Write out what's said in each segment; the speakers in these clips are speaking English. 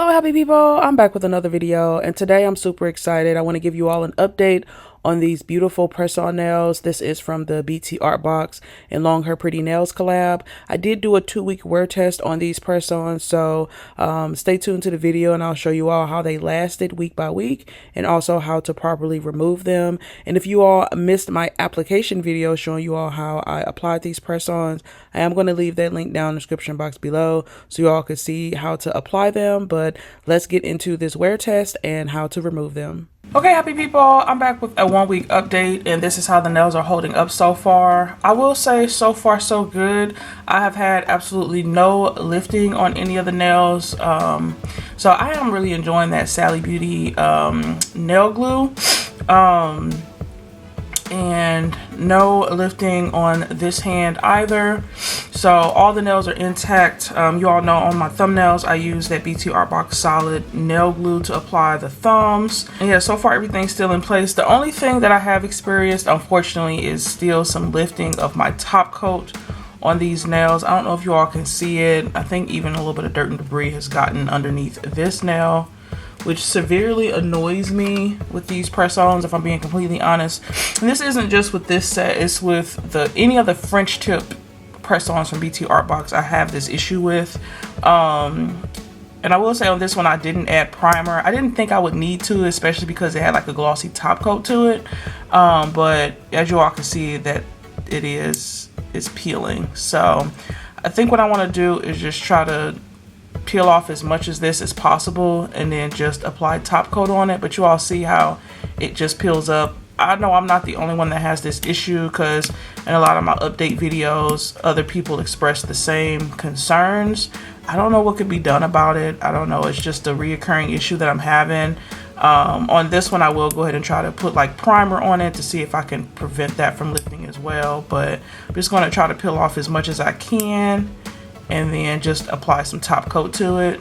Hello happy people, I'm back with another video, and today I'm super excited. I want to give you all an update on these beautiful press-on nails. This is from the BTArtBox and Long Hair Pretty Nails collab. I did do a 2-week wear test on these press-ons, so stay tuned to the video and I'll show you all how they lasted week by week and also how to properly remove them. And if you all missed my application video showing you all how I applied these press-ons, I am going to leave that link down in the description box below so you all can see how to apply them. But let's get into this wear test and how to remove them. Okay, happy people, I'm back with a 1-week update, and this is how the nails are holding up so far. I will say so far so good. I have had absolutely no lifting on any of the nails, so I am really enjoying that Sally Beauty nail glue, and no lifting on this hand either. So all the nails are intact. You all know on my thumbnails I use that BTArtBox solid nail glue to apply the thumbs. And yeah, so far everything's still in place. The only thing that I have experienced, unfortunately, is still some lifting of my top coat on these nails. I don't know if you all can see it. I think even a little bit of dirt and debris has gotten underneath this nail, which severely annoys me with these press-ons, if I'm being completely honest. And this isn't just with this set, it's with any of the French tip press-ons from BTArtBox I have this issue with. And I will say on this one I didn't add primer. I didn't think I would need to, especially because it had like a glossy top coat to it. But as you all can see, that it's peeling. So I think what I want to do is just try to peel off as much as this as possible and then just apply top coat on it. But you all see how it just peels up. I know I'm not the only one that has this issue, because in a lot of my update videos other people express the same concerns. I don't know what could be done about it. I don't know, it's just a reoccurring issue that I'm having. On this one I will go ahead and try to put like primer on it to see if I can prevent that from lifting as well, but I'm just going to try to peel off as much as I can and then just apply some top coat to it.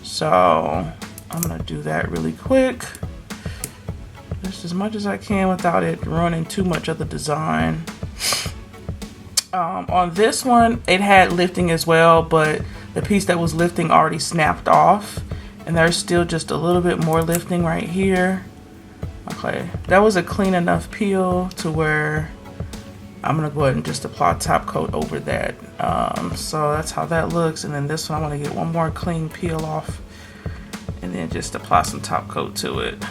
So I'm gonna do that really quick, just as much as I can without it ruining too much of the design. On this one it had lifting as well, but the piece that was lifting already snapped off, and there's still just a little bit more lifting right here. Okay, that was a clean enough peel to where I'm gonna go ahead and just apply top coat over that. So that's how that looks. And then this one I want to get one more clean peel off and then just apply some top coat to it.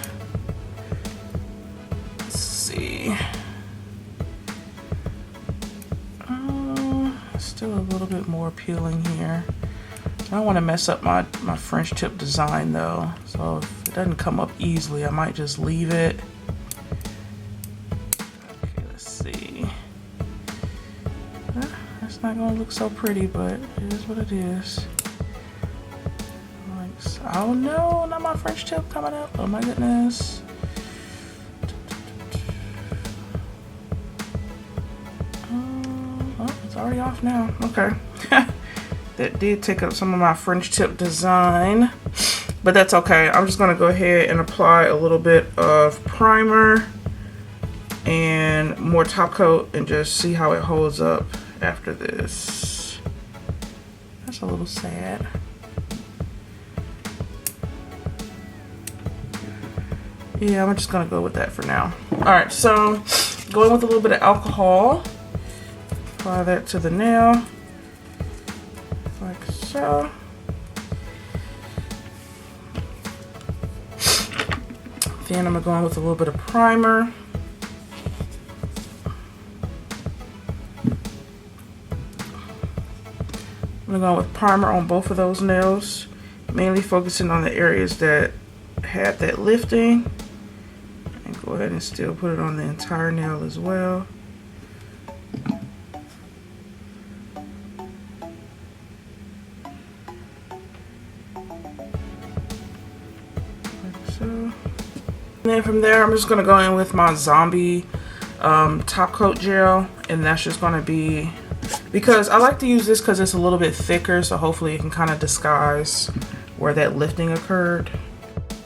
Let's see. Still a little bit more peeling here. I don't want to mess up my French tip design though, so if it doesn't come up easily I might just leave it. Okay, let's see. It's not gonna look so pretty, but it is what it is. Like so. Oh no, not my French tip coming up. Oh my goodness. Oh, it's already off now. Okay. That did take up some of my French tip design, but that's okay. I'm just gonna go ahead and apply a little bit of primer and more top coat and just see how it holds up after this. That's a little sad. Yeah, I'm just gonna go with that for now. Alright, so going with a little bit of alcohol, apply that to the nail like so. Then I'm going with a little bit of primer. I'm going with primer on both of those nails, mainly focusing on the areas that had that lifting, and go ahead and still put it on the entire nail as well. Like so. And then from there I'm just going to go in with my Zombie top coat gel, and that's just going to be, because I like to use this because it's a little bit thicker, so hopefully it can kind of disguise where that lifting occurred.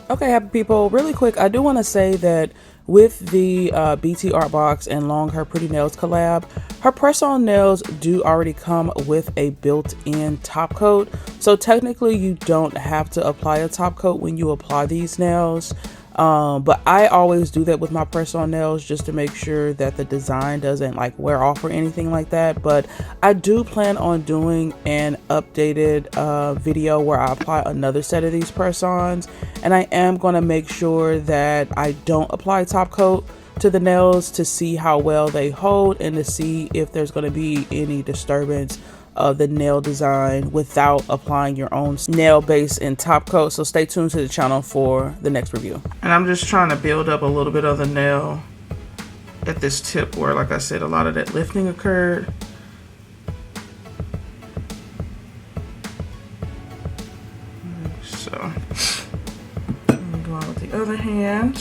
Okay, happy people, really quick, I do want to say that with the BTArtBox and Long Her Pretty Nails collab, her press-on nails do already come with a built-in top coat. So technically you don't have to apply a top coat when you apply these nails. But I always do that with my press-on nails just to make sure that the design doesn't like wear off or anything like that. But I do plan on doing an updated video where I apply another set of these press-ons, and I am going to make sure that I don't apply top coat to the nails to see how well they hold and to see if there's going to be any disturbance of the nail design without applying your own nail base and top coat. So stay tuned to the channel for the next review. And I'm just trying to build up a little bit of the nail at this tip where, like I said, a lot of that lifting occurred. So I'm gonna go on with the other hand.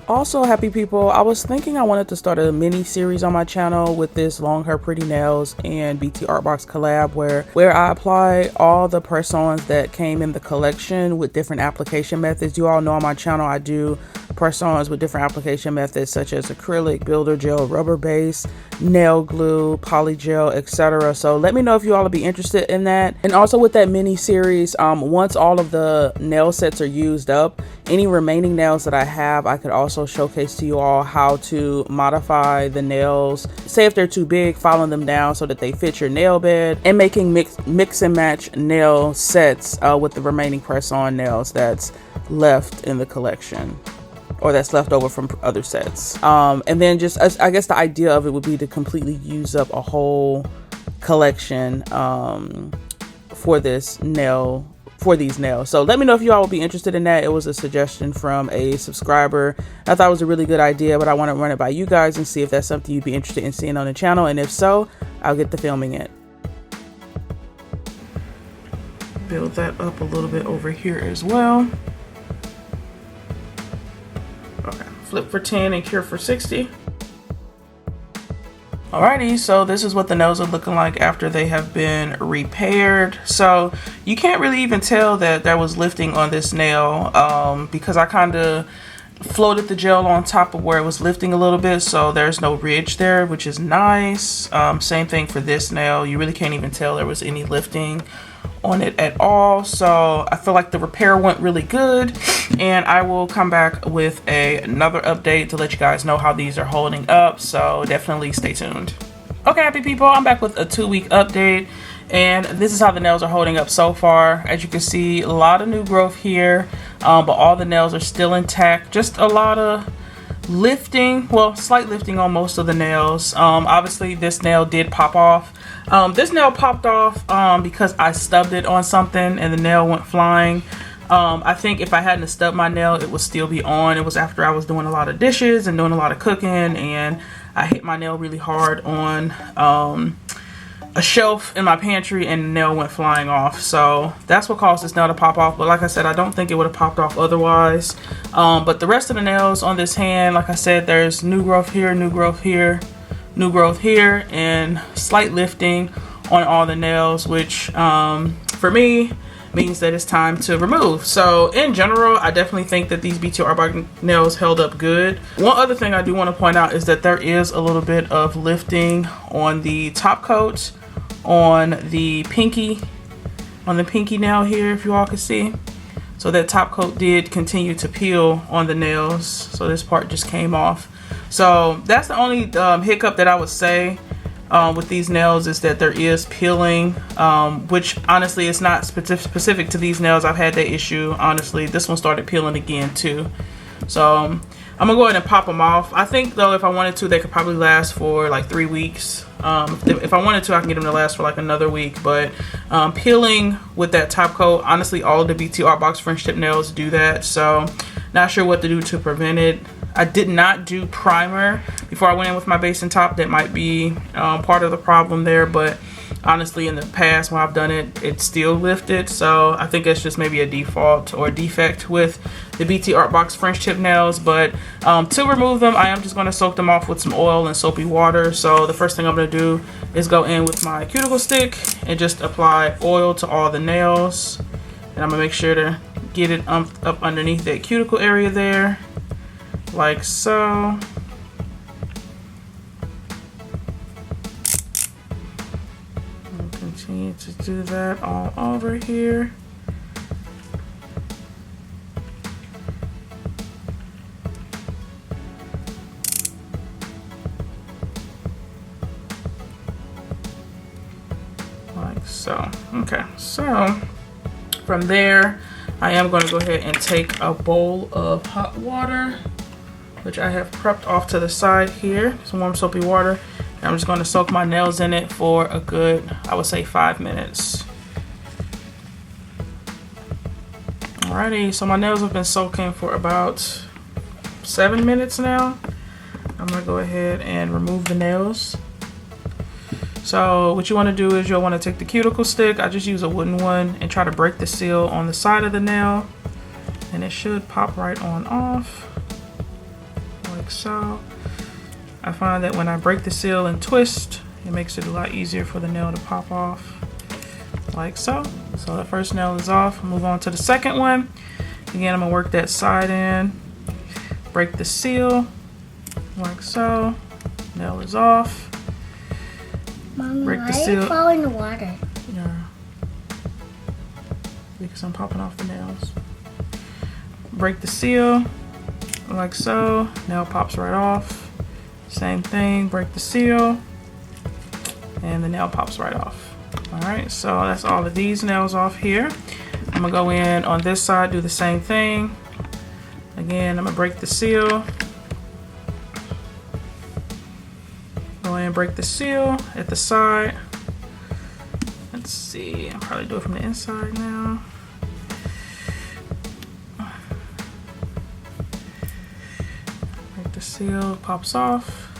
Also, happy people, I was thinking I wanted to start a mini series on my channel with this Long Her Pretty Nails and BTArtBox collab where I apply all the press-ons that came in the collection with different application methods. You all know on my channel I do press-ons with different application methods such as acrylic, builder gel, rubber base, nail glue, poly gel, etc. So let me know if you all will be interested in that. And also with that mini series, once all of the nail sets are used up, any remaining nails that I have, I could also showcase to you all how to modify the nails. Say if they're too big, filing them down so that they fit your nail bed, and making mix and match nail sets with the remaining press-on nails that's left in the collection, or that's left over from other sets. And then just, I guess the idea of it would be to completely use up a whole collection for these nails. So let me know if you all will be interested in that. It was a suggestion from a subscriber. I thought it was a really good idea, but I want to run it by you guys and see if that's something you'd be interested in seeing on the channel. And if so, I'll get to filming it. Build that up a little bit over here as well. Okay, flip for 10 and cure for 60. Alrighty, so this is what the nails are looking like after they have been repaired. So you can't really even tell that there was lifting on this nail because I kind of floated the gel on top of where it was lifting a little bit, so there's no ridge there, which is nice. Same thing for this nail. You really can't even tell there was any lifting on it at all. So I feel like the repair went really good, and I will come back with another update to let you guys know how these are holding up, so definitely stay tuned. Okay, happy people, I'm back with a 2-week update, and this is how the nails are holding up so far. As you can see, a lot of new growth here, but all the nails are still intact. Just a lot of lifting, well, slight lifting on most of the nails. Obviously this nail did pop off. This nail popped off because I stubbed it on something and the nail went flying. I think if I hadn't stubbed my nail, it would still be on. It was after I was doing a lot of dishes and doing a lot of cooking, and I hit my nail really hard on a shelf in my pantry, and the nail went flying off. So that's what caused this nail to pop off. But like I said, I don't think it would have popped off otherwise. But the rest of the nails on this hand, like I said, there's new growth here, new growth here, new growth here, and slight lifting on all the nails, which for me means that it's time to remove. So in general, I definitely think that these BTArtBox nails held up good. One other thing I do want to point out is that there is a little bit of lifting on the top coat on the pinky nail here, if you all can see. So that top coat did continue to peel on the nails, so this part just came off. So that's the only hiccup that I would say with these nails, is that there is peeling, which honestly is not specific to these nails. I've had that issue. Honestly, this one started peeling again too. So I'm gonna go ahead and pop them off. I think though, if I wanted to, they could probably last for like 3 weeks. If I wanted to, I can get them to last for like another week. But peeling with that top coat, honestly, all of the BTArtBox French tip nails do that. So not sure what to do to prevent it. I did not do primer before I went in with my base and top. That might be part of the problem there, but honestly in the past when I've done it, it still lifted. So I think it's just maybe a default or a defect with the BTArtBox French tip nails. But to remove them, I am just going to soak them off with some oil and soapy water. So the first thing I'm going to do is go in with my cuticle stick and just apply oil to all the nails, and I'm gonna make sure to get it up underneath that cuticle area there, like so. I'll continue to do that all over here. Like so. Okay, so from there, I am going to go ahead and take a bowl of hot water, which I have prepped off to the side here, some warm soapy water. And I'm just going to soak my nails in it for a good, I would say 5 minutes. Alrighty, so my nails have been soaking for about 7 minutes now. I'm going to go ahead and remove the nails. So what you want to do is you'll want to take the cuticle stick, I just use a wooden one, and try to break the seal on the side of the nail, and it should pop right on off, like so. I find that when I break the seal and twist, it makes it a lot easier for the nail to pop off, like so. So the first nail is off. Move on to the second one. Again, I'm going to work that side in, break the seal, like so. Nail is off. Mommy, break the seal. Why are you falling in the water? Yeah. Because I'm popping off the nails. Break the seal, like so. Nail pops right off. Same thing, break the seal, and the nail pops right off. Alright, so that's all of these nails off here. I'm gonna go in on this side, do the same thing. Again, I'm gonna break the seal. Go in and break the seal at the side. Let's see, I'll probably do it from the inside now. Break the seal, pops off.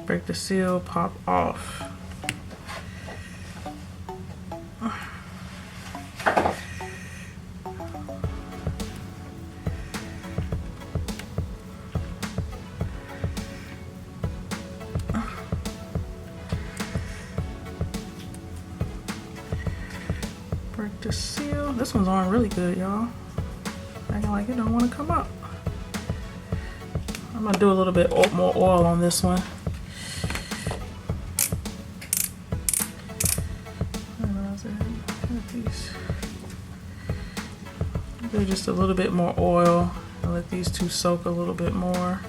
Break the seal, pop off. Break the seal. This one's on really good, y'all. Acting like it don't want to come up. I'm gonna do a little bit more oil on this one. Do just a little bit more oil and let these two soak a little bit more.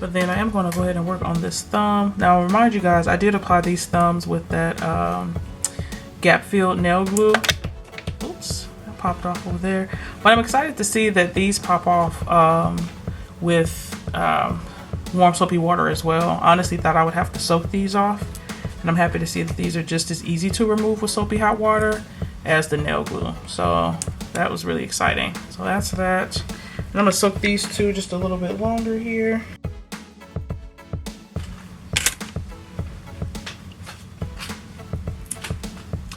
But then I am going to go ahead and work on this thumb. Now, I'll remind you guys, I did apply these thumbs with that gap-filled nail glue. Oops, that popped off over there. But I'm excited to see that these pop off with warm soapy water as well. I honestly thought I would have to soak these off, and I'm happy to see that these are just as easy to remove with soapy hot water as the nail glue. So that was really exciting. So that's that. And I'm gonna soak these two just a little bit longer here.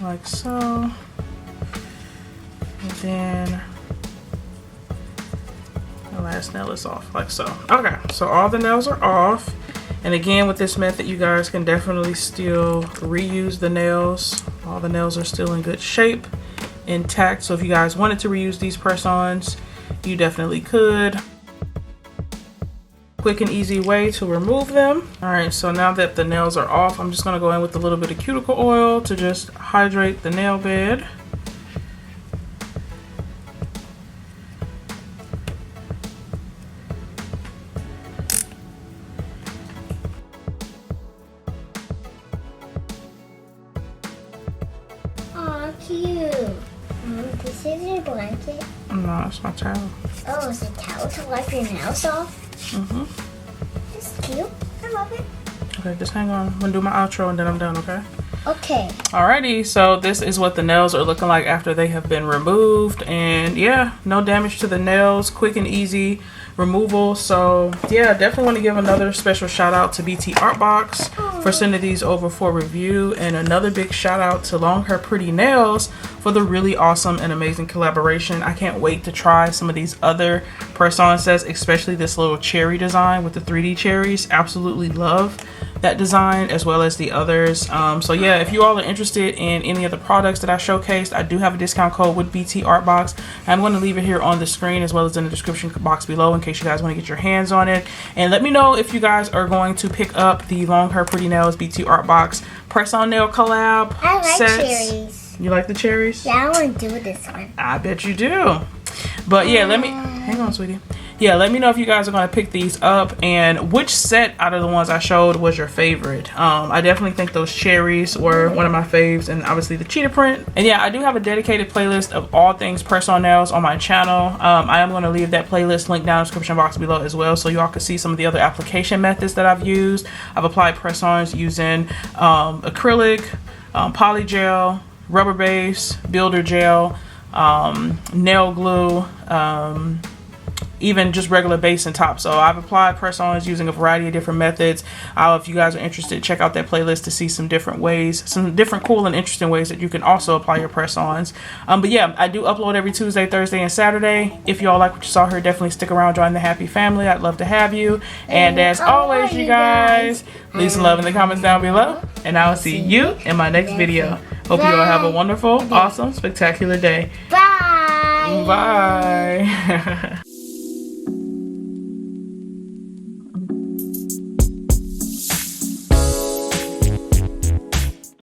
Like so. And then the last nail is off, like so. Okay, so all the nails are off. And again, with this method, you guys can definitely still reuse the nails. All the nails are still in good shape, intact. So if you guys wanted to reuse these press-ons, you definitely could. Quick and easy way to remove them. All right, so now that the nails are off, I'm just gonna go in with a little bit of cuticle oil to just hydrate the nail bed. Aw, cute. This is your blanket? No, it's my towel. Oh, it's a towel to wipe your nails off? Mm-hmm. It's cute. I love it. Okay, just hang on. I'm gonna do my outro and then I'm done, okay? Okay. Alrighty, so this is what the nails are looking like after they have been removed. And yeah, no damage to the nails. Quick and easy removal. So yeah, definitely want to give another special shout out to BTArtBox for sending these over for review, and another big shout out to Long Hair Pretty Nails for the really awesome and amazing collaboration. I can't wait to try some of these other press-on sets, especially this little cherry design with the 3D cherries. Absolutely love that design, as well as the others. So yeah, yeah, if you all are interested in any of the products that I showcased, I do have a discount code with BTArtBox. I'm going to leave it here on the screen as well as in the description box below in case you guys want to get your hands on it. And let me know if you guys are going to pick up the Long Hair Pretty Nails BTArtBox press-on nail collab sets. Cherries. You like the cherries? Yeah, I want to do this one. I bet you do. But yeah, hang on, sweetie. Yeah, let me know if you guys are going to pick these up and which set out of the ones I showed was your favorite. I definitely think those cherries were one of my faves, and obviously the cheetah print. And yeah, I do have a dedicated playlist of all things press-on nails on my channel. I am going to leave that playlist link down in the description box below as well, so y'all can see some of the other application methods that I've used. I've applied press-ons using acrylic, polygel, rubber base, builder gel, nail glue, even just regular base and top. So I've applied press-ons using a variety of different methods. If you guys are interested, check out that playlist to see some different ways, some different cool and interesting ways that you can also apply your press-ons. But yeah, I do upload every Tuesday, Thursday, and Saturday. If y'all like what you saw here, definitely stick around, join the happy family. I'd love to have you. And as always, you guys, leave some love in the comments down below, and I will see you in my next video. Hope you all have a wonderful, awesome, spectacular day. Bye. Bye.